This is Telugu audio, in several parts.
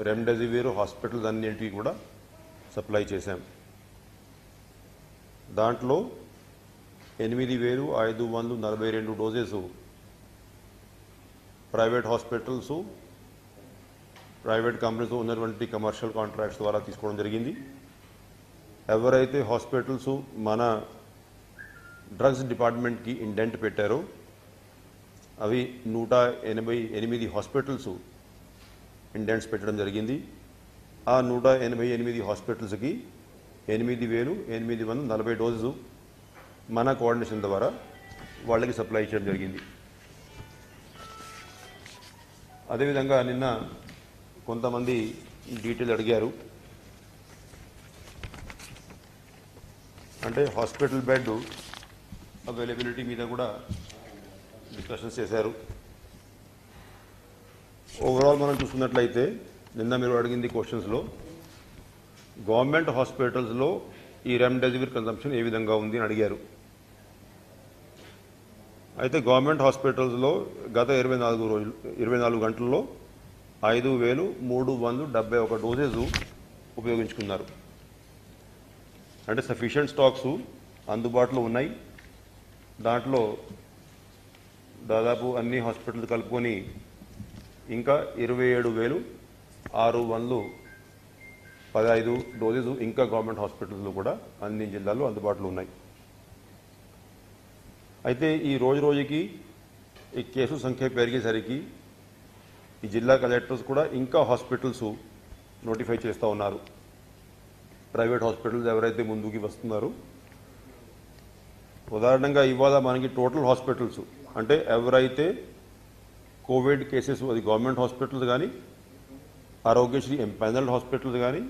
రెమ్డెసివిర్ హాస్పిటల్స్ అన్నింటికి కూడా సప్లై చేశాం. దాంట్లో 8,542 doses private hospitals, private companies ఉన్నటువంటి కమర్షియల్ కాంట్రాక్ట్స్ ద్వారా తీసుకోవడం జరిగింది. ఎవరైతే హాస్పిటల్స్ మన డ్రగ్స్ డిపార్ట్మెంట్కి ఇండెంట్ పెట్టారో అవి 188 హాస్పిటల్స్ ఇండెంట్స్ పెట్టడం జరిగింది. ఆ 188 హాస్పిటల్స్కి 8,840 డోసు మన కోఆర్డినేషన్ ద్వారా వాళ్ళకి సప్లై చేయడం జరిగింది. అదేవిధంగా నిన్న కొంతమంది డీటెయిల్ అడిగారు. అంటే హాస్పిటల్ బెడ్ అవైలబిలిటీ మీద కూడా డిస్కషన్స్ చేశారు. ఓవరాల్ మనం చూసుకున్నట్లయితే నిన్న మీరు అడిగింది క్వశ్చన్స్లో గవర్నమెంట్ హాస్పిటల్స్లో ఈ రెమ్డెసివిర్ కన్సంప్షన్ ఏ విధంగా ఉంది అని అడిగారు. అయితే గవర్నమెంట్ హాస్పిటల్స్లో గత 24 గంటల్లో 5,371 డోసెస్ ఉపయోగించుకున్నారు. అంటే సఫిషియంట్ స్టాక్స్ అందుబాటులో ఉన్నాయి. దాంట్లో దాదాపు అన్ని హాస్పిటల్స్ కలుపుకొని ఇంకా 27,615 డోసెస్ ఇంకా గవర్నమెంట్ హాస్పిటల్స్లో కూడా అన్ని జిల్లాల్లో అందుబాటులో ఉన్నాయి. అయితే ఈ రోజుకి ఈ కేసు సంఖ్య పెరిగేసరికి ఈ జిల్లా కలెక్టర్స్ కూడా ఇంకా హాస్పిటల్స్ నోటిఫై చేస్తూ ఉన్నారు. ప్రైవేట్ హాస్పిటల్స్ ఎవరైతే ముందుకి వస్తున్నారో, ఉదాహరణంగా ఇవాళ మనకి టోటల్ హాస్పిటల్స్ అంటే ఎవరైతే కోవిడ్ కేసెస్ అది గవర్నమెంట్ హాస్పిటల్స్ కానీ, ఆరోగ్యశ్రీ ఎంపానల్డ్ హాస్పిటల్స్ కానీ,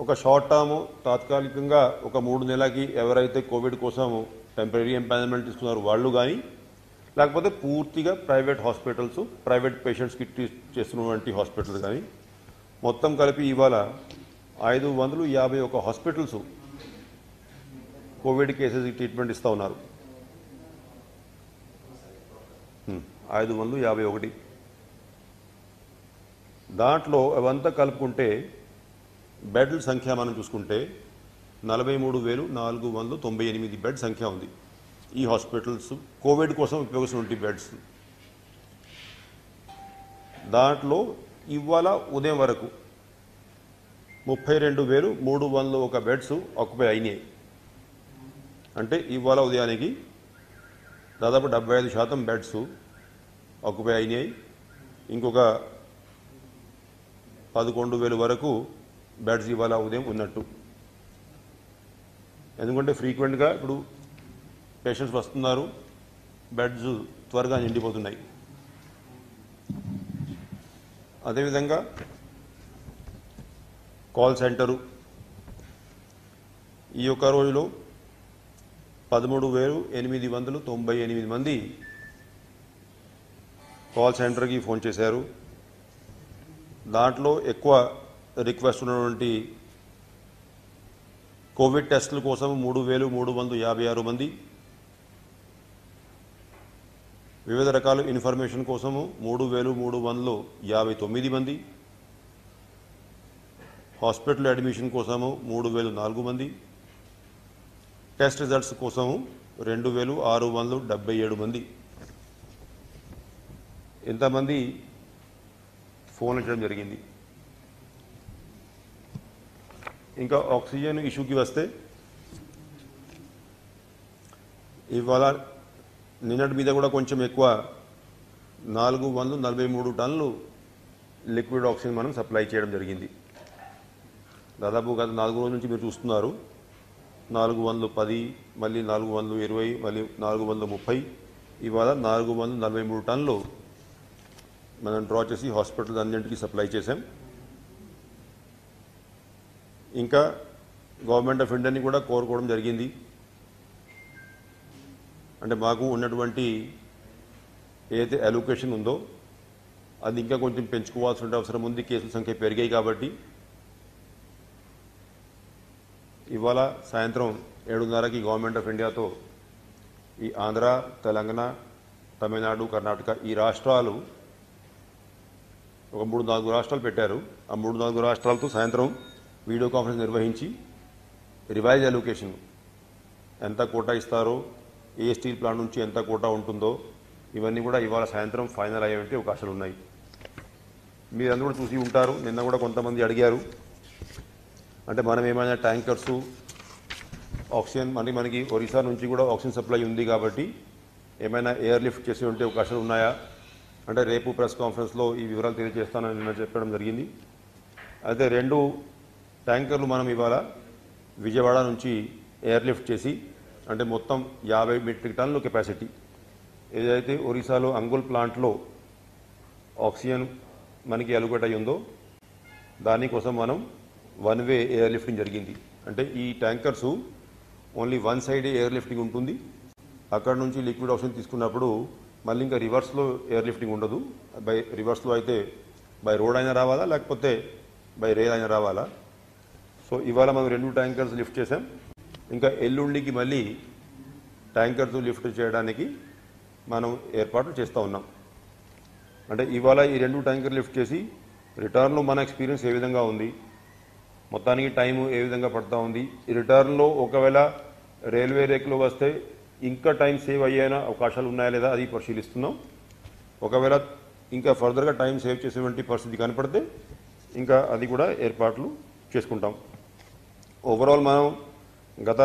ఒక షార్ట్ టర్మ్ తాత్కాలికంగా ఒక 3 నెలలకి ఎవరైతే కోవిడ్ కోసం టెంపరీ ఎంపానల్మెంట్ తీసుకున్నారో వాళ్ళు కానీ, లేకపోతే పూర్తిగా ప్రైవేట్ హాస్పిటల్స్ ప్రైవేట్ పేషెంట్స్కి ట్రీట్ చేస్తున్నటువంటి హాస్పిటల్స్ కానీ మొత్తం కలిపి ఇవాళ 551 హాస్పిటల్స్ కోవిడ్ కేసెస్కి ట్రీట్మెంట్ ఇస్తూ ఉన్నారు. 551. దాంట్లో అవంతా కలుపుకుంటే బెడ్ల సంఖ్య మనం చూసుకుంటే 43,498 బెడ్ సంఖ్య ఉంది. ఈ హాస్పిటల్స్ కోవిడ్ కోసం ఉపయోగిస్తున్న బెడ్స్. దాంట్లో ఇవాళ ఉదయం వరకు 32,301 బెడ్స్ ఆక్యుపై అయినాయి. అంటే ఇవాళ ఉదయానికి దాదాపు 75% బెడ్స్ ఆక్యుపై అయినాయి. ఇంకొక 11,000 వరకు బెడ్స్ ఇవాళ ఉదయం ఉన్నట్టు. ఎందుకంటే ఫ్రీక్వెంట్గా ఇప్పుడు పేషెంట్స్ వస్తున్నారు, బెడ్స్ త్వరగా నిండిపోతున్నాయి. అదేవిధంగా కాల్ సెంటరు ఈ యొక్క రోజులో 13,898 మంది కాల్ సెంటర్కి ఫోన్ చేశారు. దాంట్లో ఎక్కువ రిక్వెస్ట్ ఉన్నటువంటి కోవిడ్ టెస్టుల కోసం 3,356 మంది, వివిధ రకాల ఇన్ఫర్మేషన్ కోసము 3,359 మంది, హాస్పిటల్ అడ్మిషన్ కోసము 3,004 మంది, టెస్ట్ రిజల్ట్స్ కోసము 2,677 మంది. ఇంతమంది ఫోన్ చేయడం జరిగింది. ఇంకా ఆక్సిజన్ ఇష్యూకి వస్తే ఇవాళ నిన్నటి మీద కూడా కొంచెం ఎక్కువ 443 టన్నులు లిక్విడ్ ఆక్సిజన్ మనం సప్లై చేయడం జరిగింది. దాదాపు గత 4 రోజుల నుంచి మీరు చూస్తున్నారు 410, మళ్ళీ 420, మళ్ళీ 430, ఇవాళ 443 టన్నులు మనం డ్రా చేసి హాస్పిటల్స్ అన్నింటికి సప్లై చేశాం. ఇంకా గవర్నమెంట్ ఆఫ్ ఇండియాని కూడా కోరుకోవడం జరిగింది. అంటే మాకు ఉన్నటువంటి ఏదైతే అలొకేషన్ ఉందో అది ఇంకా కొంచెం పెంచుకోవాల్సిన అవసరం ఉంది. కేసుల సంఖ్య పెరిగాయి కాబట్టి ఇవాళ సాయంత్రం 7:30కి గవర్నమెంట్ ఆఫ్ ఇండియాతో ఈ ఆంధ్ర, తెలంగాణ, తమిళనాడు, కర్ణాటక ఈ రాష్ట్రాలు ఒక 3-4 రాష్ట్రాలు పెట్టారు. ఆ 3-4 రాష్ట్రాలతో సాయంత్రం వీడియో కాన్ఫరెన్స్ నిర్వహించి రివైజ్ అలొకేషన్ ఎంత కోటా ఇస్తారో, ఏ స్టీల్ ప్లాంట్ నుంచి ఎంత కోటా ఉంటుందో ఇవన్నీ కూడా ఇవాళ సాయంత్రం ఫైనల్ అయ్యేటువంటి అవకాశాలు ఉన్నాయి. మీరందరూ కూడా చూసి ఉంటారు. నిన్న కూడా కొంతమంది అడిగారు, అంటే మనం ఏమైనా ట్యాంకర్సు ఆక్సిజన్ మనకి ఒరిస్సా నుంచి కూడా ఆక్సిజన్ సప్లై ఉంది కాబట్టి ఏమైనా ఎయిర్ లిఫ్ట్ చేసి ఉంటే అవకాశాలు ఉన్నాయా అంటే రేపు ప్రెస్ కాన్ఫరెన్స్లో ఈ వివరాలు తెలియజేస్తానని నిన్న చెప్పడం జరిగింది. అయితే 2 ట్యాంకర్లు మనం ఇవాళ విజయవాడ నుంచి ఎయిర్ లిఫ్ట్ చేసి, అంటే మొత్తం 50 మెట్రిక్ టన్నుల కెపాసిటీ ఏదైతే ఒరిస్సాలో అంగుల్ ప్లాంట్లో ఆక్సిజన్ మనకి అలొకేట్ అయి ఉందో దానికోసం మనం 1 వే ఎయిర్ లిఫ్టింగ్ జరిగింది. అంటే ఈ tankers only 1 side air lifting ఉంటుంది. అక్కడ నుంచి లిక్విడ్ ఆక్సిజన్ తీసుకున్నప్పుడు మళ్ళీ ఇంకా రివర్స్లో ఎయిర్ లిఫ్టింగ్ ఉండదు. రివర్స్లో అయితే బై రోడ్ అయినా రావాలా, లేకపోతే బై రైల్ అయినా రావాలా. సో ఇవాళ మనం 2 ట్యాంకర్స్ లిఫ్ట్ చేసాం. ఇంకా ఎల్లుండికి మళ్ళీ ట్యాంకర్స్ లిఫ్ట్ చేయడానికి మనం ఏర్పాట్లు చేస్తూ ఉన్నాం. అంటే ఇవాళ ఈ 2 ట్యాంకర్ లిఫ్ట్ చేసి రిటర్న్లో మన ఎక్స్పీరియన్స్ ఏ విధంగా ఉంది, మొత్తానికి టైం ఏ విధంగా పడుతూ ఉంది, ఈ రిటర్న్లో ఒకవేళ రైల్వే రేక్లో వస్తే ఇంకా టైం సేవ్ అయ్యే అవకాశాలు ఉన్నాయా లేదా అది పరిశీలిస్తున్నాం. ఒకవేళ ఇంకా ఫర్దర్గా టైం సేవ్ చేసేటువంటి పరిస్థితి కనపడితే ఇంకా అది కూడా ఏర్పాట్లు చేసుకుంటాం. ఓవరాల్ మనం గత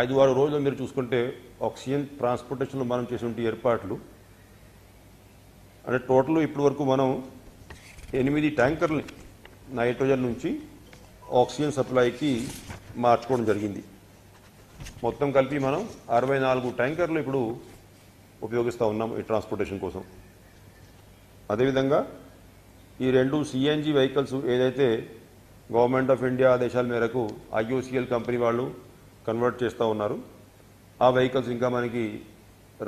5-6 రోజులు మీరు చూసుకుంటే ఆక్సిజన్ ట్రాన్స్పోర్టేషన్లో మనం చేసినటువంటి ఏర్పాట్లు అంటే టోటల్ ఇప్పటి వరకు మనం 8 ట్యాంకర్లు నైట్రోజన్ నుంచి ఆక్సిజన్ సప్లైకి మార్చుకోవడం జరిగింది. మొత్తం కలిపి మనం 64 ట్యాంకర్లు ఇప్పుడు ఉపయోగిస్తూ ఉన్నాం ఈ ట్రాన్స్పోర్టేషన్ కోసం. అదేవిధంగా ఈ 2 సిఎన్జి వెహికల్స్ ఏదైతే గవర్నమెంట్ ఆఫ్ ఇండియా ఆదేశాల మేరకు ఐఓసిఎల్ కంపెనీ వాళ్ళు కన్వర్ట్ చేస్తూ ఉన్నారు, ఆ వెహికల్స్ ఇంకా మనకి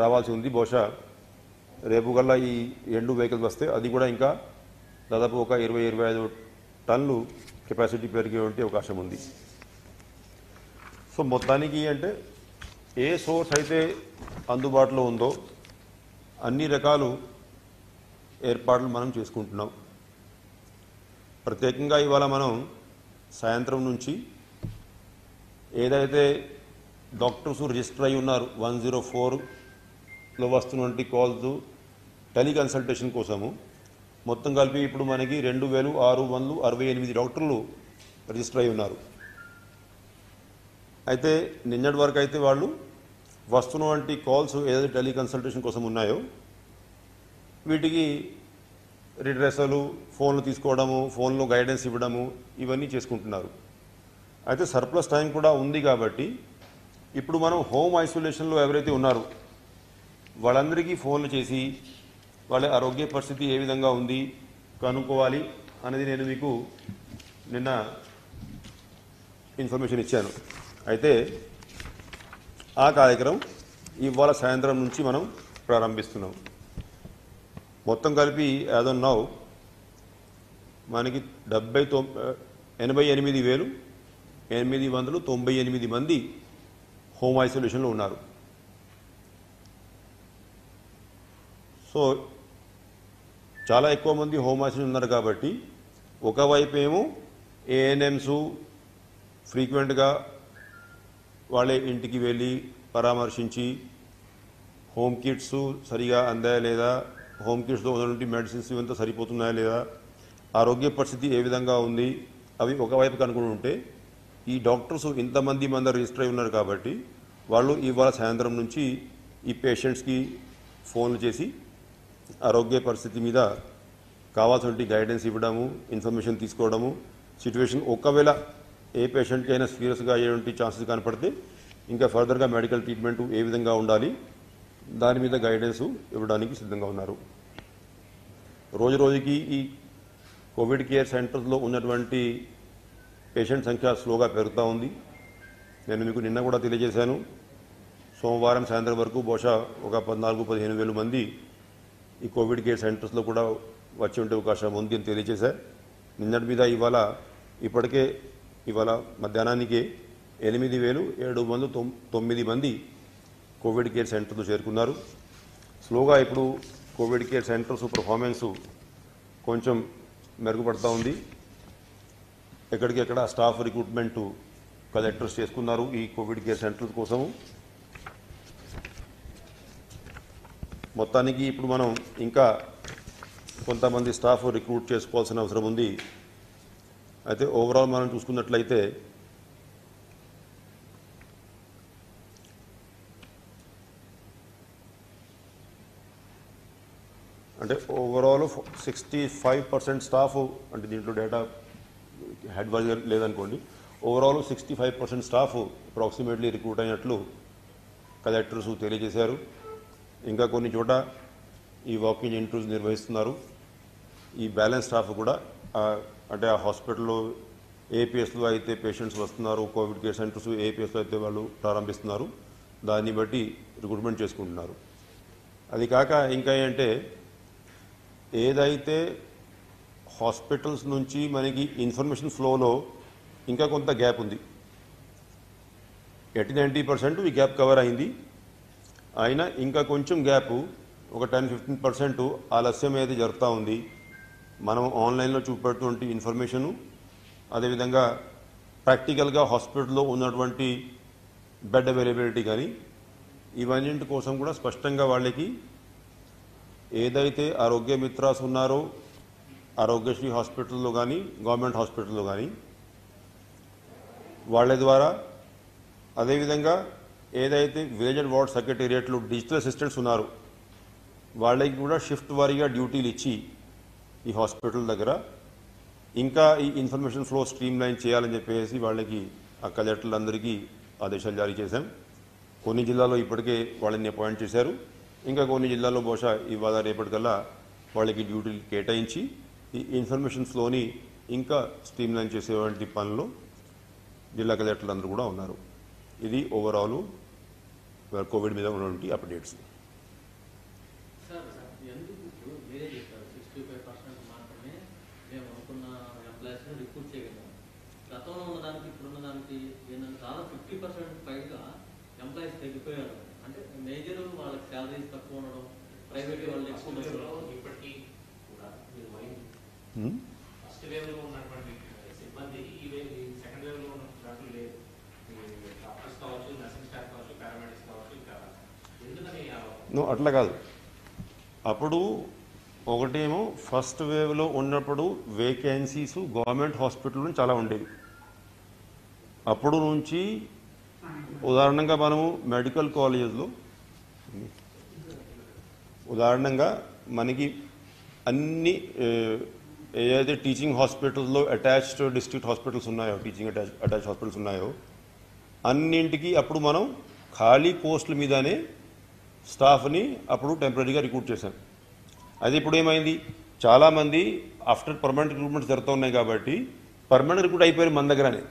రావాల్సి ఉంది. బహుశా రేపు కల్లా ఈ 2 వెహికల్స్ వస్తే అది కూడా ఇంకా దాదాపు ఒక 20-25 టన్నులు కెపాసిటీ పెరిగేటువంటి అవకాశం ఉంది. సో మొత్తానికి అంటే ఏ సోర్స్ అయితే అందుబాటులో ఉందో అన్ని రకాలు ఏర్పాట్లు మనం చేసుకుంటున్నాం. ప్రత్యేకంగా ఇవాళ మనం సాయంత్రం నుంచి ఏదైతే డాక్టర్స్ రిజిస్టర్ అయి ఉన్నారు 104లో వస్తున్నటువంటి కాల్స్ టెలికన్సల్టేషన్ కోసము మొత్తం కలిపి ఇప్పుడు మనకి 2668 డాక్టర్లు రిజిస్టర్ అయి ఉన్నారు. అయితే నిన్నటి వరకు అయితే వాళ్ళు వస్తున్నటువంటి కాల్స్ ఏదైతే టెలికన్సల్టేషన్ కోసం ఉన్నాయో వీటికి రిడ్రెసలు, ఫోన్లు తీసుకోవడము, ఫోన్లో గైడెన్స్ ఇవ్వడము ఇవన్నీ చేసుకుంటున్నారు. అయితే సర్ప్లస్ టైం కూడా ఉంది కాబట్టి ఇప్పుడు మనం హోమ్ ఐసోలేషన్లో ఎవరైతే ఉన్నారో వాళ్ళందరికీ ఫోన్లు చేసి వాళ్ళ ఆరోగ్య పరిస్థితి ఏ విధంగా ఉంది కనుక్కోవాలి అనేది నేను మీకు నిన్న ఇన్ఫర్మేషన్ ఇచ్చాను. అయితే ఆ కార్యక్రమం ఇవాళ సాయంత్రం నుంచి మనం ప్రారంభిస్తున్నాం. మొత్తం కలిపి యాజ్ ఆన్ నౌ మనకి 88,898 మంది హోమ్ ఐసోలేషన్లో ఉన్నారు. సో చాలా ఎక్కువ మంది హోమ్ ఐసోలేషన్ ఉన్నారు కాబట్టి ఒకవైపు ఏమో ఏఎన్ఎంస్ ఫ్రీక్వెంట్గా వాళ్ళే ఇంటికి వెళ్ళి పరామర్శించి హోమ్ కిట్స్ సరిగా అందాయా లేదా, హోమ్ కిట్స్లో ఉన్నటువంటి మెడిసిన్స్ ఇవంతా సరిపోతున్నాయా లేదా, ఆరోగ్య పరిస్థితి ఏ విధంగా ఉంది అవి ఒకవైపు కనుక్కుంటూ ఉంటే ఈ డాక్టర్స్ ఇంతమంది రిజిస్టర్ అయి ఉన్నారు కాబట్టి వాళ్ళు ఇవాళ సాయంత్రం నుంచి ఈ పేషెంట్స్కి ఫోన్లు చేసి ఆరోగ్య పరిస్థితి మీద కావాల్సినటువంటి గైడెన్స్ ఇవ్వడము, ఇన్ఫర్మేషన్ తీసుకోవడము, సిచ్యువేషన్ ఒకవేళ ఏ పేషెంట్కి అయినా సీరియస్గా అయ్యేటువంటి ఛాన్సెస్ కనపడితే ఇంకా ఫర్దర్గా మెడికల్ ట్రీట్మెంట్ ఏ విధంగా ఉండాలి దాని మీద గైడెన్స్ ఇవ్వడానికి సిద్ధంగా ఉన్నారు. రోజు రోజుకి ఈ కోవిడ్ కేర్ సెంటర్స్లో ఉన్నటువంటి పేషెంట్ సంఖ్య స్లోగా పెరుగుతూ ఉంది. నేను మీకు నిన్న కూడా తెలియజేశాను, సోమవారం సాయంత్రం వరకు బహుశా ఒక 14-15 వేల మంది ఈ కోవిడ్ కేర్ సెంటర్స్లో కూడా వచ్చి ఉండే అవకాశం ఉంది అని తెలియజేశా. నిన్నటి మీద ఇప్పటికే ఇవాళ మధ్యాహ్నానికి 8,709 మంది కోవిడ్ కేర్ సెంటర్లు చేరుకున్నారు. స్లోగా ఇప్పుడు కోవిడ్ కేర్ సెంటర్స్ పర్ఫార్మెన్స్ కొంచెం మెరుగుపడతా ఉంది. ఎక్కడికెక్కడ స్టాఫ్ రిక్రూట్మెంట్ కలెక్టర్స్ చేసుకున్నారు ఈ కోవిడ్ కేర్ సెంటర్ల కోసము. మొత్తానికి ఇప్పుడు మనం ఇంకా కొంతమంది స్టాఫ్ రిక్రూట్ చేసుకోవాల్సిన అవసరం ఉంది. అయితే ఓవరాల్ మనం చూసుకున్నట్లయితే అంటే ఓవరాల్ 65% స్టాఫ్, అంటే దీంట్లో డేటా హెడ్ వైజ్ లేదనుకోండి, ఓవరాల్ 65% స్టాఫ్ అప్రాక్సిమేట్లీ రిక్రూట్ అయినట్లు కలెక్టర్స్ తెలియజేశారు. ఇంకా కొన్ని చోట ఈ వాకింగ్ ఇంటర్వ్యూస్ నిర్వహిస్తున్నారు. ఈ బ్యాలెన్స్ స్టాఫ్ కూడా అంటే ఆ హాస్పిటల్లో ఏపీఎస్లో అయితే పేషెంట్స్ వస్తున్నారు, కోవిడ్ కేర్ సెంటర్స్ ఏపీఎస్లో అయితే వాళ్ళు ప్రారంభిస్తున్నారు, దాన్ని బట్టి రిక్రూట్మెంట్ చేసుకుంటున్నారు. అది కాక ఇంకా ఏంటంటే ఏదైతే హాస్పిటల్స్ నుంచి మనకి ఇన్ఫర్మేషన్ ఫ్లోలో ఇంకా కొంత గ్యాప్ ఉంది. 80-90% ఈ గ్యాప్ కవర్ అయింది. అయినా ఇంకా కొంచెం గ్యాప్, ఒక 10-15% ఆలస్యం ఏది జరుగుతూ ఉంది. మనం ఆన్లైన్లో చూపెడుతున్నటువంటి ఇన్ఫర్మేషను, అదేవిధంగా ప్రాక్టికల్గా హాస్పిటల్లో ఉన్నటువంటి బెడ్ అవైలబిలిటీ కానీ ఇవన్నింటి కోసం కూడా స్పష్టంగా వాళ్ళకి ఏదైతే ఆరోగ్య మిత్రాస్ ఉన్నారో ఆరోగ్యశ్రీ హాస్పిటల్లో కానీ గవర్నమెంట్ హాస్పిటల్లో కానీ వాళ్ళ ద్వారా, అదేవిధంగా ఏదైతే విలేజ్ వార్డ్ సెక్రటేరియట్లో డిజిటల్ అసిస్టెంట్స్ ఉన్నారో వాళ్ళకి కూడా షిఫ్ట్ వారీగా డ్యూటీలు ఇచ్చి ఈ హాస్పిటల్ దగ్గర ఇంకా ఈ ఇన్ఫర్మేషన్ ఫ్లో స్ట్రీమ్ లైన్ చేయాలని చెప్పేసి వాళ్ళకి ఆ కలెక్టర్లందరికీ ఆదేశాలు జారీ చేశాం. కొన్ని జిల్లాల్లో ఇప్పటికే వాళ్ళని అపాయింట్ చేశారు. ఇంకా కొన్ని జిల్లాల్లో బహుశా ఇవాళ రేపటికల్లా వాళ్ళకి డ్యూటీలు కేటాయించి ఈ ఇన్ఫర్మేషన్ ఫ్లోని ఇంకా స్ట్రీమ్ లైన్ చేసేటువంటి పనులు జిల్లా కలెక్టర్లు అందరూ కూడా ఉన్నారు. ఇది ఓవరాల్ కోవిడ్ మీద ఉన్నటువంటి అప్డేట్స్. గతంలో ఉన్నదానికి ఇప్పుడున్న దానికి ఏంటంటే చాలా 50% పైగా ఎంప్లాయీస్ తగ్గిపోయారు. అంటే మేజర్ వాళ్ళకి శాలరీస్ తక్కువ ఉండడం, ప్రైవేట్ వాళ్ళు ఎక్కువ. ఇప్పటికీ కూడా ఫస్ట్ వేవ్ లో ఉన్నటువంటి సిబ్బంది ఈ సెకండ్ వేవ్ లో ఉన్నట్టు లేదు. డాక్టర్స్ కావచ్చు, నర్సింగ్ స్టాఫ్ కావచ్చు, పారామెడిక్స్ కావచ్చు, ఇంకా ఎందుకని అట్లా కాదు. అప్పుడు ఒకటేమో ఫస్ట్ వేవ్లో ఉన్నప్పుడు వేకెన్సీస్ గవర్నమెంట్ హాస్పిటల్లో చాలా ఉండేవి. అప్పుడు నుంచి ఉదాహరణంగా మనము మెడికల్ కాలేజెస్లో ఉదాహరణంగా మనకి అన్ని ఏదైతే టీచింగ్ హాస్పిటల్స్లో అటాచ్డ్ డిస్ట్రిక్ట్ హాస్పిటల్స్ ఉన్నాయో, టీచింగ్ అటాచ్ హాస్పిటల్స్ ఉన్నాయో అన్నింటికి అప్పుడు మనం ఖాళీ పోస్టుల మీదనే స్టాఫ్ని అప్పుడు టెంపరీగా రిక్రూట్ చేశాం. అది ఇప్పుడు ఏమైంది, చాలామంది ఆఫ్టర్ పర్మనెంట్ రిక్రూట్మెంట్స్ జరుగుతూ ఉన్నాయి కాబట్టి పర్మనెంట్ రిక్రూట్ అయిపోయారు మన దగ్గరనే.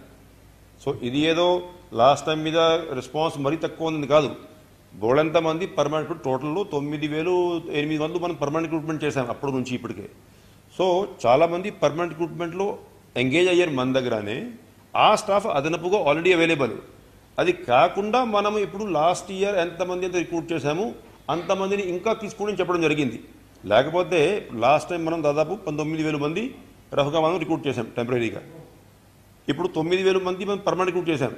సో ఇది ఏదో లాస్ట్ టైం మీద రెస్పాన్స్ మరీ తక్కువ ఉంది కాదు. బోళ్ళంత మంది పర్మనెంట్, టోటల్లో 9,800 మనం పర్మనెంట్ రిక్రూట్మెంట్ చేశాం అప్పటి నుంచి ఇప్పటికే. సో చాలామంది పర్మనెంట్ రిక్రూట్మెంట్లో ఎంగేజ్ అయ్యారు మన దగ్గరనే. ఆ స్టాఫ్ అదనపుగా ఆల్రెడీ అవైలబుల్. అది కాకుండా మనం ఇప్పుడు లాస్ట్ ఇయర్ ఎంతమంది అయితే రిక్రూట్ చేశాము అంతమందిని ఇంకా తీసుకోవడం చెప్పడం జరిగింది. లేకపోతే లాస్ట్ టైం మనం దాదాపు 19,000 మంది రఫ్గా మనం రిక్రూట్ చేశాం టెంపరీగా. ఇప్పుడు 9,000 మంది మనం పర్మనెంట్ రిక్రూట్ చేశాం.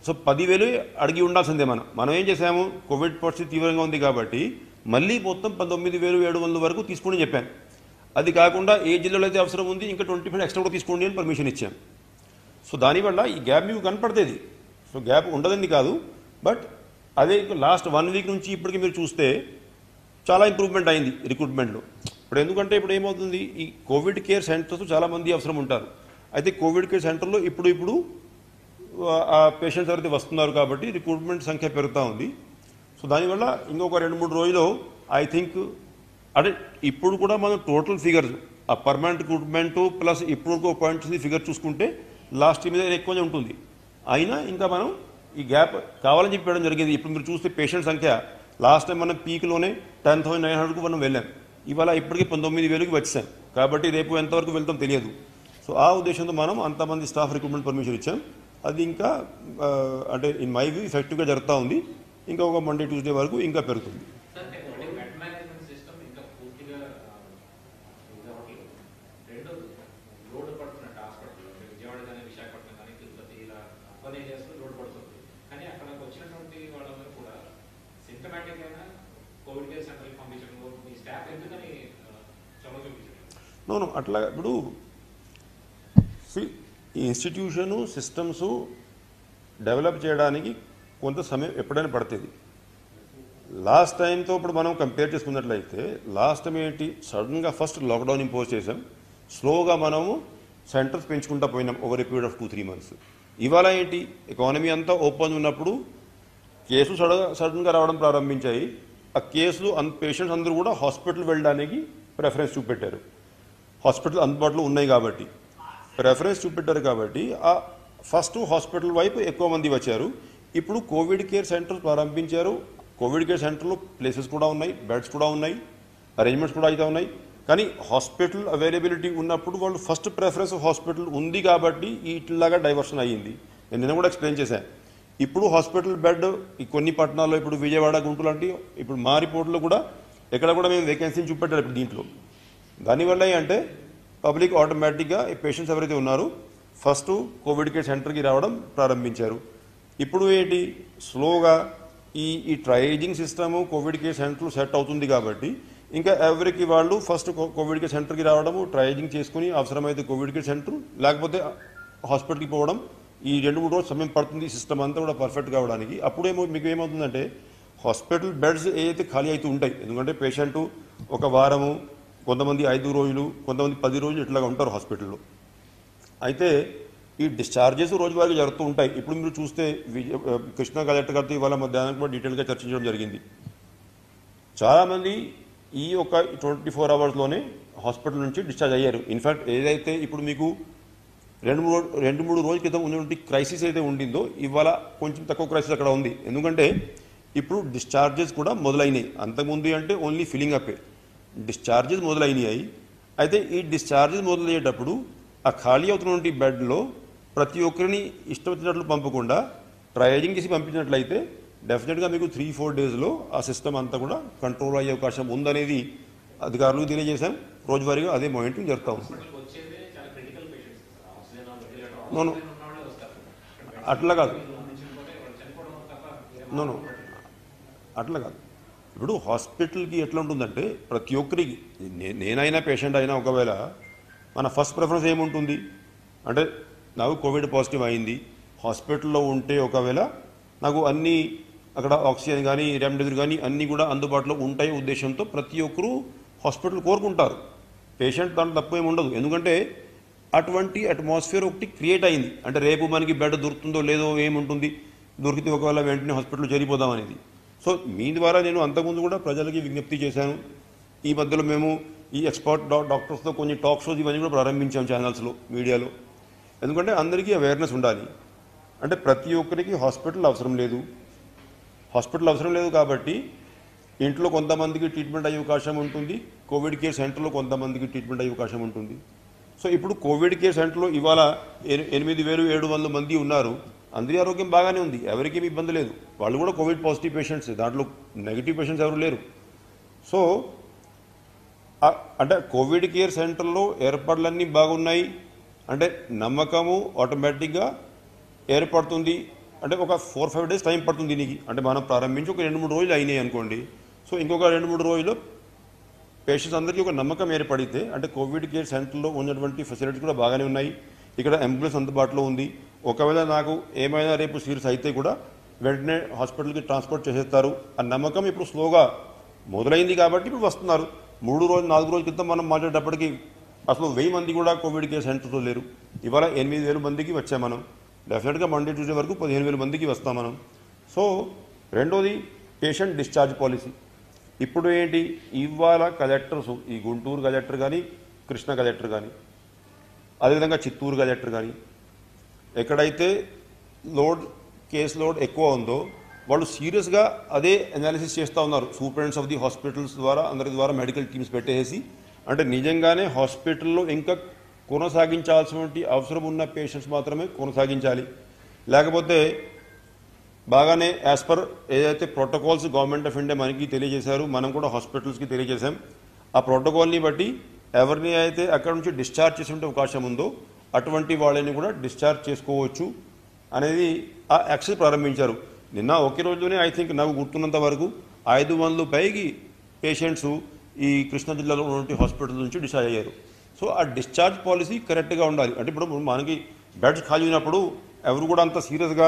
సో 10,000 అడిగి ఉండాల్సిందే. మనం ఏం చేసాము, కోవిడ్ పరిస్థితి తీవ్రంగా ఉంది కాబట్టి మళ్ళీ మొత్తం 19,700 వరకు తీసుకోండి చెప్పాను. అది కాకుండా ఏ జిల్లాలో అయితే అవసరం ఉంది ఇంకా 20% ఎక్స్ట్రా కూడా తీసుకోండి అని పర్మిషన్ ఇచ్చాం. సో దానివల్ల ఈ గ్యాప్ మీకు కనపడుతుంది. సో గ్యాప్ ఉండదని కాదు, బట్ అదే లాస్ట్ 1 వీక్ నుంచి ఇప్పటికీ మీరు చూస్తే చాలా ఇంప్రూవ్మెంట్ అయింది రిక్రూట్మెంట్లో. ఇప్పుడు ఎందుకంటే ఇప్పుడు ఏమవుతుంది, ఈ కోవిడ్ కేర్ సెంటర్స్ చాలామంది అవసరం ఉంటారు. అయితే కోవిడ్ కేర్ సెంటర్లో ఇప్పుడు ఆ పేషెంట్స్ ఎవరైతే వస్తున్నారు కాబట్టి రిక్రూట్మెంట్ సంఖ్య పెరుగుతూ ఉంది. సో దానివల్ల ఇంకొక 2-3 రోజుల్లో ఐ థింక్, అంటే ఇప్పుడు కూడా మనం టోటల్ ఫిగర్స్ ఆ పర్మనెంట్ రిక్రూట్మెంట్ ప్లస్ ఇప్పుడు పాయింట్స్ ఫిగర్ చూసుకుంటే లాస్ట్ మీద ఎక్కువనే ఉంటుంది. అయినా ఇంకా మనం ఈ గ్యాప్ కావాలని చెప్పడం జరిగింది. ఇప్పుడు మీరు చూస్తే పేషెంట్ సంఖ్య లాస్ట్ టైం మనం పీక్లోనే 10,900కు మనం వెళ్ళాం. ఇవాళ ఇప్పటికీ 19,000కి వచ్చాం. కాబట్టి రేపు ఎంతవరకు వెళ్తాం తెలియదు. సో ఆ ఉద్దేశంతో మనం అంతమంది స్టాఫ్ రిక్రూట్మెంట్ పర్మిషన్ ఇచ్చాం. అది ఇంకా అంటే ఇన్ మై వ్యూ ఎఫెక్టివ్గా జరుగుతూ ఉంది. ఇంకా ఒక మండే ట్యూస్డే వరకు ఇంకా పెరుగుతుంది. నో అట్లా ఇప్పుడు ఈ ఇన్స్టిట్యూషను సిస్టమ్స్ డెవలప్ చేయడానికి కొంత సమయం ఎప్పుడైనా పడుతుంది. లాస్ట్ టైంతో ఇప్పుడు మనం కంపేర్ చేసుకున్నట్లయితే లాస్ట్ టైం ఏంటి, సడన్గా ఫస్ట్ లాక్డౌన్ ఇంపోజ్ చేసాం, స్లోగా మనము సెంటర్స్ పెంచుకుంటా పోయినాం over a period of 2-3 months. ఇవాళ ఏంటి, ఎకానమీ అంతా ఓపెన్ ఉన్నప్పుడు కేసులు సడన్గా రావడం ప్రారంభించాయి. ఆ కేసులు పేషెంట్స్ అందరూ కూడా హాస్పిటల్ వెళ్ళడానికి ప్రిఫరెన్స్ చూపెట్టారు. హాస్పిటల్ అందుబాటులో ఉన్నాయి కాబట్టి ప్రిఫరెన్స్ చూపెట్టారు కాబట్టి ఆ ఫస్ట్ హాస్పిటల్ వైపు ఎక్కువ మంది వచ్చారు. ఇప్పుడు కోవిడ్ కేర్ సెంటర్స్ ప్రారంభించారు. కోవిడ్ కేర్ సెంటర్లో ప్లేసెస్ కూడా ఉన్నాయి, బెడ్స్ కూడా ఉన్నాయి, అరేంజ్మెంట్స్ కూడా అయితే ఉన్నాయి. కానీ హాస్పిటల్ అవైలబిలిటీ ఉన్నప్పుడు వాళ్ళు ఫస్ట్ ప్రిఫరెన్స్ హాస్పిటల్ ఉంది కాబట్టి ఇట్లాగా డైవర్షన్ అయ్యింది. నేను కూడా ఎక్స్ప్లెయిన్ చేశాను. ఇప్పుడు హాస్పిటల్ బెడ్ కొన్ని పట్టణాల్లో, ఇప్పుడు విజయవాడ, గుంటూరు లాంటి, ఇప్పుడు మా రిపోర్ట్లో కూడా ఎక్కడ కూడా మేము వేకెన్సీని చూపెట్టారు ఇప్పుడు దీంట్లో. దానివల్ల ఏంటంటే పబ్లిక్ ఆటోమేటిక్గా ఈ పేషెంట్స్ ఎవరైతే ఉన్నారో ఫస్ట్ కోవిడ్ కేర్ సెంటర్కి రావడం ప్రారంభించారు. ఇప్పుడు ఏంటి, స్లోగా ఈ ట్రయేజింగ్ సిస్టము కోవిడ్ కేర్ సెంటర్లు సెట్ అవుతుంది కాబట్టి ఇంకా ఎవరికి వాళ్ళు ఫస్ట్ కోవిడ్ కేర్ సెంటర్కి రావడము, ట్రయేజింగ్ చేసుకుని అవసరమైతే కోవిడ్ కేర్ సెంటర్ లేకపోతే హాస్పిటల్కి పోవడం, ఈ 2-3 రోజులు సమయం పడుతుంది ఈ సిస్టమ్ అంతా కూడా పర్ఫెక్ట్ కావడానికి. అప్పుడేమో మీకు ఏమవుతుందంటే హాస్పిటల్ బెడ్స్ ఏదైతే ఖాళీ అవుతూ ఉంటాయి, ఎందుకంటే పేషెంట్ ఒక వారము, కొంతమంది 5 రోజులు, కొంతమంది 10 రోజులు ఇట్లాగా ఉంటారు హాస్పిటల్లో. అయితే ఈ డిశ్చార్జెస్ రోజువారీగా జరుగుతూ ఉంటాయి. ఇప్పుడు మీరు చూస్తే కృష్ణా కలెక్టర్ గారితో ఇవాళ మధ్యాహ్నం కూడా డీటెయిల్గా చర్చించడం జరిగింది. చాలామంది ఈ ఒక 24 hours హాస్పిటల్ నుంచి డిశ్చార్జ్ అయ్యారు. ఇన్ఫ్యాక్ట్ ఏదైతే ఇప్పుడు మీకు 2-3 రోజుల క్రితం ఉన్నటువంటి క్రైసిస్ అయితే ఉండిందో ఇవాళ కొంచెం తక్కువ క్రైసిస్ అక్కడ ఉంది. ఎందుకంటే ఇప్పుడు డిశ్చార్జెస్ కూడా మొదలైనవి. అంతకుముందు అంటే ఓన్లీ ఫిల్లింగ్ అప్పే, డిశ్చార్జెస్ మొదలైనవి. అయితే ఈ డిశ్చార్జెస్ మొదలయ్యేటప్పుడు ఆ ఖాళీ అవుతున్నటువంటి బెడ్లో ప్రతి ఒక్కరిని ఇష్టం వచ్చినట్లు పంపకుండా ట్రయేజింగ్ చేసి పంపించినట్లయితే డెఫినెట్గా మీకు 3-4 days ఆ సిస్టమ్ అంతా కూడా కంట్రోల్ అయ్యే అవకాశం ఉందనేది అధికారులకు తెలియజేశాం. రోజువారీగా అదే మానిటరింగ్ జరుగుతూ ఉంది. నోను అట్లా కాదు, నోను అట్లా కాదు. ఇప్పుడు హాస్పిటల్కి ఎట్లా ఉంటుందంటే ప్రతి ఒక్కరికి, నేనైనా పేషెంట్ అయినా ఒకవేళ మన ఫస్ట్ ప్రిఫరెన్స్ ఏముంటుంది అంటే నాకు కోవిడ్ పాజిటివ్ అయింది, హాస్పిటల్లో ఉంటే ఒకవేళ నాకు అన్నీ అక్కడ ఆక్సిజన్ కానీ రెమ్డెసివిర్ కానీ అన్నీ కూడా అందుబాటులో ఉంటాయి ఉద్దేశంతో ప్రతి ఒక్కరూ హాస్పిటల్ కోరుకుంటారు. పేషెంట్ దాంట్లో తప్పు ఏమి ఉండదు. ఎందుకంటే అటువంటి అట్మాస్ఫియర్ ఒకటి క్రియేట్ అయింది. అంటే రేపు మనకి బెడ్ దొరుకుతుందో లేదో, ఏముంటుంది, దొరికితే ఒకవేళ వెంటనే హాస్పిటల్లో చేరిపోదాం అనేది. సో మీ ద్వారా నేను అంతకుముందు కూడా ప్రజలకి విజ్ఞప్తి చేశాను. ఈ మధ్యలో మేము ఈ ఎక్స్పర్ట్ డాక్టర్స్తో కొన్ని టాక్ షోస్ ఇవన్నీ కూడా ప్రారంభించాం ఛానల్స్లో, మీడియాలో. ఎందుకంటే అందరికీ అవేర్నెస్ ఉండాలి. అంటే ప్రతి ఒక్కరికి హాస్పిటల్ అవసరం లేదు కాబట్టి ఇంట్లో కొంతమందికి ట్రీట్మెంట్ అయ్యే అవకాశం ఉంటుంది, కోవిడ్ కేర్ సెంటర్లో కొంతమందికి ట్రీట్మెంట్ అయ్యే అవకాశం ఉంటుంది. సో ఇప్పుడు కోవిడ్ కేర్ సెంటర్లో ఇవాళ 8,700 మంది ఉన్నారు. అందరి ఆరోగ్యం బాగానే ఉంది, ఎవరికేమి ఇబ్బంది లేదు. వాళ్ళు కూడా కోవిడ్ పాజిటివ్ పేషెంట్స్, దాంట్లో నెగిటివ్ పేషెంట్స్ ఎవరు లేరు. సో అంటే కోవిడ్ కేర్ సెంటర్లో ఏర్పాట్లన్నీ బాగున్నాయి అంటే నమ్మకము ఆటోమేటిక్గా ఏర్పడుతుంది. అంటే ఒక 4-5 days టైం పడుతుంది దీనికి. అంటే మనం ప్రారంభించి ఒక 2-3 రోజులు అయినాయి అనుకోండి. సో ఇంకొక 2-3 రోజులు పేషెంట్స్ అందరికీ ఒక నమ్మకం ఏర్పడితే, అంటే కోవిడ్ కేర్ సెంటర్లో ఉన్నటువంటి ఫెసిలిటీస్ కూడా బాగానే ఉన్నాయి, ఇక్కడ అంబులెన్స్ అందుబాటులో ఉంది, ఒకవేళ నాకు ఏమైనా రేపు సీరియస్ అయితే కూడా వెంటనే హాస్పిటల్కి ట్రాన్స్పోర్ట్ చేసేస్తారు. ఆ నమ్మకం ఇప్పుడు స్లోగా మొదలైంది కాబట్టి ఇప్పుడు వస్తున్నారు. 3-4 రోజుల క్రితం మనం మాట్లాడేటప్పటికి అసలు 1000 మంది కూడా కోవిడ్ కేర్ సెంటర్లో లేరు. ఇవాళ 8,000 మందికి వచ్చాం మనం. డెఫినెట్గా మండే ట్యూస్డే వరకు 15,000 మందికి వస్తాం మనం. సో రెండోది పేషెంట్ డిశ్చార్జ్ పాలసీ. ఇప్పుడు ఏంటి, ఇవాళ కలెక్టర్స్, ఈ గుంటూరు కలెక్టర్ కానీ, కృష్ణా కలెక్టర్ కానీ, అదేవిధంగా చిత్తూరు కలెక్టర్ కానీ, ఎక్కడైతే కేస్ లోడ్ ఎక్కువ ఉందో వాళ్ళు సీరియస్గా అదే అనాలిసిస్ చేస్తూ ఉన్నారు. సూపరింటెండెంట్స్ ఆఫ్ ది హాస్పిటల్స్ ద్వారా, అందరి ద్వారా మెడికల్ టీమ్స్ పెట్టేసి, అంటే నిజంగానే హాస్పిటల్లో ఇంకా కొనసాగించాల్సినటువంటి అవసరం ఉన్న పేషెంట్స్ మాత్రమే కొనసాగించాలి. లేకపోతే బాగానే యాజ్ పర్ ఏదైతే ప్రోటోకాల్స్ గవర్నమెంట్ ఆఫ్ ఇండియా మనకి తెలియజేశారు, మనం కూడా హాస్పిటల్స్కి తెలియజేశాం. ఆ ప్రోటోకాల్ని బట్టి ఎవరిని అయితే అక్కడ నుంచి డిశ్చార్జ్ చేసే అవకాశం ఉందో అటువంటి వాళ్ళని కూడా డిశ్చార్జ్ చేసుకోవచ్చు అనేది ఆ యాక్సెస్ ప్రారంభించారు. నిన్న ఒకే రోజులోనే ఐ థింక్ నాకు గుర్తున్నంత వరకు 500 పైకి పేషెంట్స్ ఈ కృష్ణా జిల్లాలో ఉన్నటువంటి హాస్పిటల్ నుంచి డిశ్చార్జ్ అయ్యారు. సో ఆ డిశ్చార్జ్ పాలసీ కరెక్ట్గా ఉండాలి. అంటే ఇప్పుడు మనకి బెడ్స్ ఖాళీ అయినప్పుడు ఎవరు కూడా అంత సీరియస్గా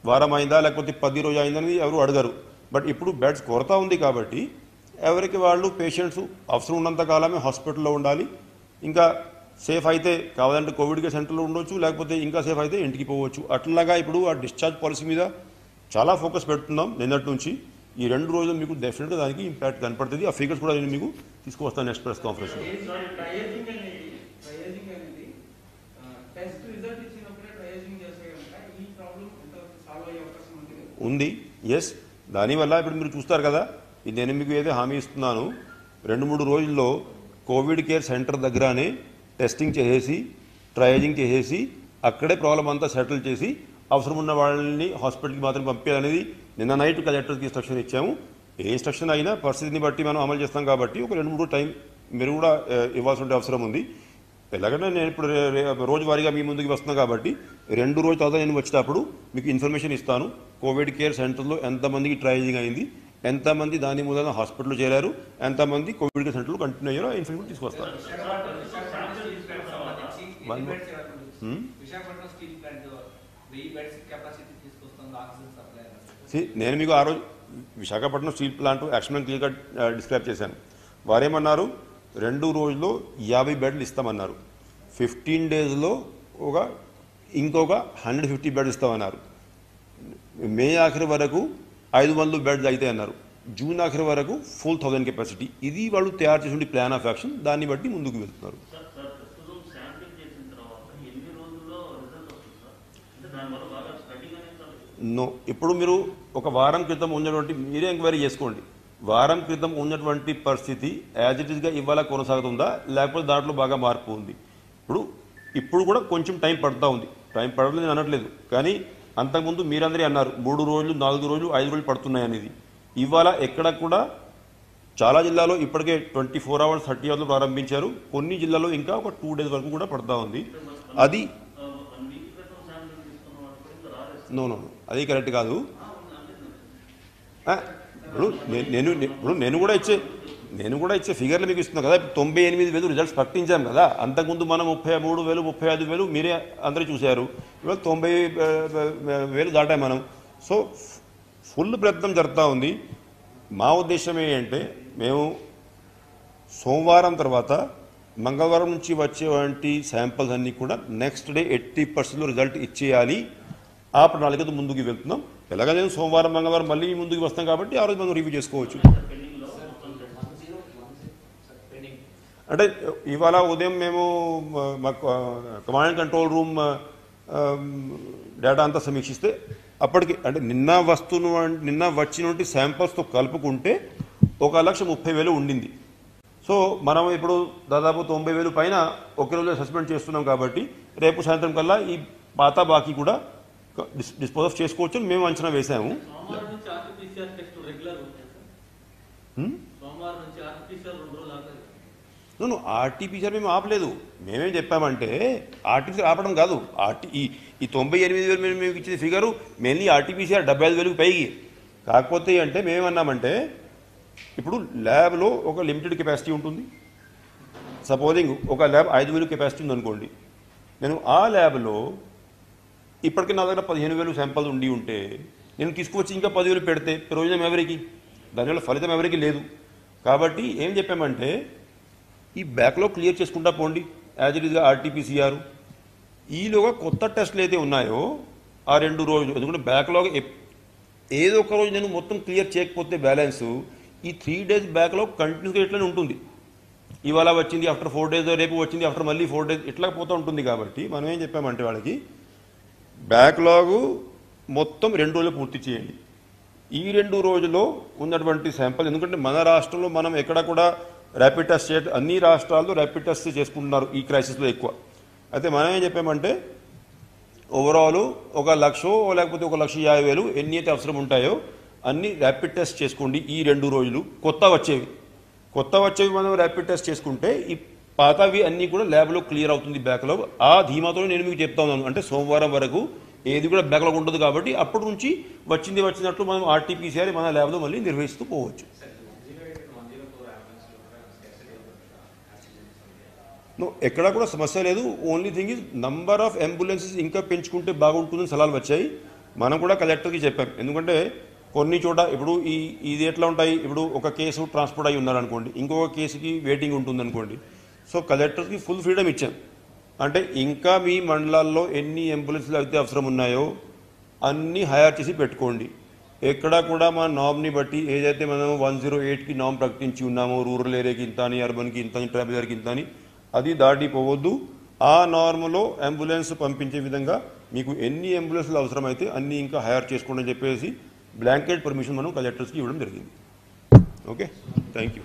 వారం అయిందా లేకపోతే 10 రోజు అయిందని ఎవరు అడగరు. బట్ ఇప్పుడు బెడ్స్ కొరత ఉంది కాబట్టి ఎవరికి వాళ్ళు పేషెంట్స్ అవసరం ఉన్నంత కాలమే హాస్పిటల్లో ఉండాలి. ఇంకా సేఫ్ అయితే కావాలంటే కోవిడ్ కేర్ సెంటర్లో ఉండొచ్చు, లేకపోతే ఇంకా సేఫ్ అయితే ఇంటికి పోవచ్చు. అట్లాగా ఇప్పుడు ఆ డిశ్చార్జ్ పాలసీ మీద చాలా ఫోకస్ పెడుతున్నాం నిన్నటి నుంచి. ఈ 2 రోజులు మీకు డెఫినెట్గా దానికి ఇంపాక్ట్ కనపడుతుంది. ఆ ఫిగర్స్ కూడా నేను మీకు తీసుకువస్తాను నెక్స్ట్ ప్రెస్ కాన్ఫరెన్స్లో. ఉంది, ఎస్. దానివల్ల ఇప్పుడు మీరు చూస్తారు కదా, ఇది నేను మీకు ఏదో హామీ ఇస్తున్నాను, 2-3 రోజుల్లో కోవిడ్ కేర్ సెంటర్ దగ్గరనే టెస్టింగ్ చేసేసి ట్రయేజింగ్ చేసేసి అక్కడే ప్రాబ్లం అంతా సెటిల్ చేసి అవసరం ఉన్న వాళ్ళని హాస్పిటల్కి మాత్రం పంపించాలనేది నిన్న నైట్ కలెక్టర్కి ఇన్స్ట్రక్షన్ ఇచ్చాము. ఏ ఇన్స్ట్రక్షన్ అయినా పరిస్థితిని బట్టి మనం అమలు చేస్తాం కాబట్టి ఒక 2-3 టైం మీరు కూడా ఇవ్వాల్సిన అవసరం ఉంది. ఎలాగైనా నేను ఇప్పుడు రోజువారీగా మీ ముందుకు వస్తున్నాను కాబట్టి 2 రోజుల తర్వాత నేను వచ్చేటప్పుడు మీకు ఇన్ఫర్మేషన్ ఇస్తాను. కోవిడ్ కేర్ సెంటర్లో ఎంతమందికి ట్రయేజింగ్ అయింది, ఎంతమంది దాని మూలన హాస్పిటల్లో చేరారు, ఎంతమంది కోవిడ్ కేర్ సెంటర్లో కంటిన్యూ అయ్యారో ఇన్ఫర్మేషన్ తీసుకొస్తాను. నేను మీకు ఆ రోజు విశాఖపట్నం స్టీల్ ప్లాంట్ యాక్షన్ క్లియర్గా డిస్క్రైబ్ చేశాను. వారేమన్నారు, 2 రోజుల్లో 50 బెడ్లు ఇస్తామన్నారు. 15 డేస్లో ఇంకొక 150 బెడ్లు ఇస్తామన్నారు. మే ఆఖరి వరకు 500 బెడ్లు అయితే అన్నారు. జూన్ ఆఖరి వరకు ఫుల్ 1000 కెపాసిటీ. ఇది వాళ్ళు తయారు చేసిన ప్లాన్ ఆఫ్ యాక్షన్. దాన్ని బట్టి ముందుకు వెళ్తున్నారు. నో, ఇప్పుడు మీరు ఒక వారం క్రితం ఉన్నటువంటి మీరే ఎంక్వైరీ చేసుకోండి. వారం క్రితం ఉన్నటువంటి పరిస్థితి యాజ్ ఇట్ ఈస్గా ఇవాళ కొనసాగుతుందా, లేకపోతే దాంట్లో బాగా మార్పు ఉంది? ఇప్పుడు కూడా కొంచెం టైం పడుతూ ఉంది. టైం పడలేదు నేను అనట్లేదు, కానీ అంతకుముందు మీరందరూ అన్నారు 3 రోజులు 4 రోజులు 5 రోజులు పడుతున్నాయి అనేది. ఇవాళ ఎక్కడ కూడా చాలా జిల్లాలో ఇప్పటికే 24 hours 30 hours ప్రారంభించారు. కొన్ని జిల్లాలో ఇంకా ఒక 2 days వరకు కూడా పడుతూ ఉంది. అది నో, అది కరెక్ట్ కాదు. నేను కూడా ఇచ్చే ఫిగర్లు మీకు ఇస్తున్నాను కదా. 98,000 రిజల్ట్స్ ప్రకటించాం కదా. అంతకుముందు మనం 33,000 35,000 మీరే అందరూ చూశారు. ఇవాళ 90,000 దాటాయి మనం. సో ఫుల్ ప్రయత్నం జరుగుతూ ఉంది. మా ఉద్దేశం ఏంటంటే మేము సోమవారం తర్వాత మంగళవారం నుంచి వచ్చేవంటి శాంపిల్స్ అన్నీ కూడా నెక్స్ట్ డే 80% రిజల్ట్ ఇచ్చేయాలి. ఆ ప్రణాళికతో ముందుకు వెళ్తున్నాం. ఎలాగ నేను సోమవారం మంగళవారం మళ్ళీ ముందుకు వస్తాం కాబట్టి ఆ రోజు మనం రివ్యూ చేసుకోవచ్చు. అంటే ఇవాళ ఉదయం మేము మా command and control room data అంతా సమీక్షిస్తే అప్పటికి అంటే నిన్న వచ్చినటువంటి శాంపిల్స్తో కలుపుకుంటే 1,30,000 ఉండింది. సో మనం ఇప్పుడు దాదాపు 90,000 పైన ఒకే రోజు అసెస్మెంట్ చేస్తున్నాం కాబట్టి రేపు సాయంత్రం కల్లా ఈ పాత బాకీ కూడా డిస్పోజ్ ఆఫ్ చేసుకోవచ్చు అని మేము అంచనా వేసాము. ఆర్టీపీసీఆర్ మేము ఆపలేదు. మేమేం చెప్పామంటే ఆర్టీపీసీఆర్ ఆపడం కాదు. ఈ 98,000 మేము ఇచ్చిన ఫిగరు మెయిన్లీ ఆర్టీపీసీఆర్ 75,000 పైకి. కాకపోతే అంటే మేమేమన్నామంటే ఇప్పుడు ల్యాబ్లో ఒక లిమిటెడ్ కెపాసిటీ ఉంటుంది. సపోజింగ్ ఒక ల్యాబ్ 5,000 కెపాసిటీ ఉందనుకోండి. నేను ఆ ల్యాబ్లో ఇప్పటికీ నా దగ్గర 15,000 శాంపిల్స్ ఉంటే నేను తీసుకువచ్చి ఇంకా 10,000 పెడితే ప్రయోజనం ఎవరికి? దానివల్ల ఫలితం ఎవరికి లేదు. కాబట్టి ఏం చెప్పామంటే ఈ బ్యాక్లాగ్ క్లియర్ చేసుకుంటా పోండి యాజ్ ఇట్ ఈస్గా ఆర్టీపీసీఆర్. ఈలోగా కొత్త టెస్టులు అయితే ఉన్నాయో ఆ 2 రోజులు, ఎందుకంటే బ్యాక్లాగ్ ఏదో ఒక రోజు నేను మొత్తం క్లియర్ చేయకపోతే బ్యాలెన్స్ ఈ 3 days బ్యాక్లాగ్ కంటిన్యూస్గా ఇట్లనే ఉంటుంది. ఇవాళ వచ్చింది ఆఫ్టర్ 4 days, రేపు వచ్చింది ఆఫ్టర్ మళ్ళీ 4 days, ఇట్లా పోతూ ఉంటుంది. కాబట్టి మనం ఏం చెప్పామంటే వాళ్ళకి బ్యాక్లాగు మొత్తం 2 రోజులు పూర్తి చేయండి. ఈ 2 రోజుల్లో ఉన్నటువంటి శాంపిల్, ఎందుకంటే మన రాష్ట్రంలో మనం ఎక్కడ కూడా ర్యాపిడ్ టెస్ట్ అన్ని రాష్ట్రాల్లో ర్యాపిడ్ టెస్ట్ చేసుకుంటున్నారు ఈ క్రైసిస్లో ఎక్కువ. అయితే మనం ఏం చెప్పామంటే ఓవరాల్ 1,00,000 లేకపోతే 1,50,000 ఎన్ని అయితే అవసరం ఉంటాయో అన్ని ర్యాపిడ్ టెస్ట్ చేసుకోండి ఈ 2 రోజులు. కొత్త వచ్చేవి మనం ర్యాపిడ్ టెస్ట్ చేసుకుంటే ఈ పాతవి అన్నీ కూడా ల్యాబ్లో క్లియర్ అవుతుంది బ్యాక్లాగ్. ఆ ధీమాతో నేను మీకు చెప్తా ఉన్నాను. అంటే సోమవారం వరకు ఏది కూడా బ్యాక్లాగ్ ఉండదు కాబట్టి అప్పటి నుంచి వచ్చినట్లు మనం ఆర్టీపీసీఆర్ మన ల్యాబ్లో మళ్ళీ నిర్వహిస్తూ పోవచ్చు. ఎక్కడా కూడా సమస్య లేదు. Only thing is number of ambulances ఇంకా పెంచుకుంటే బాగుంటుందని సలహాలు వచ్చాయి. మనం కూడా కలెక్టర్కి చెప్పాం. ఎందుకంటే కొన్ని చోట ఇప్పుడు ఇది ఎట్లా ఉంటాయి, ఇప్పుడు ఒక కేసు ట్రాన్స్పోర్ట్ అయ్యి ఉన్నారనుకోండి, ఇంకొక కేసుకి వెయిటింగ్ ఉంటుందనుకోండి. సో కలెక్టర్కి ఫుల్ ఫ్రీడమ్ ఇచ్చాం. అంటే ఇంకా మీ మండలాల్లో ఎన్ని అంబులెన్స్లు అయితే అవసరం ఉన్నాయో అన్నీ హైర్ చేసి పెట్టుకోండి. ఎక్కడా కూడా మా నామ్ని బట్టి ఏదైతే మనం 108కి నామ్ ప్రకటించి ఉన్నామో, రూరల్ ఏరియాకి ఇంత అని, అర్బన్కి ఇంత అని, ట్రైబల్ ఏరియాకి ఇంత అని, అది దాటిపోవద్దు. ఆ నార్మ్లో అంబులెన్స్ పంపించే విధంగా మీకు ఎన్ని అంబులెన్స్లు అవసరమైతే అన్నీ ఇంకా హైర్ చేసుకోండి అని చెప్పేసి బ్లాంకెట్ పర్మిషన్ మనం కలెక్టర్స్కి ఇవ్వడం జరిగింది. Okay, thank you.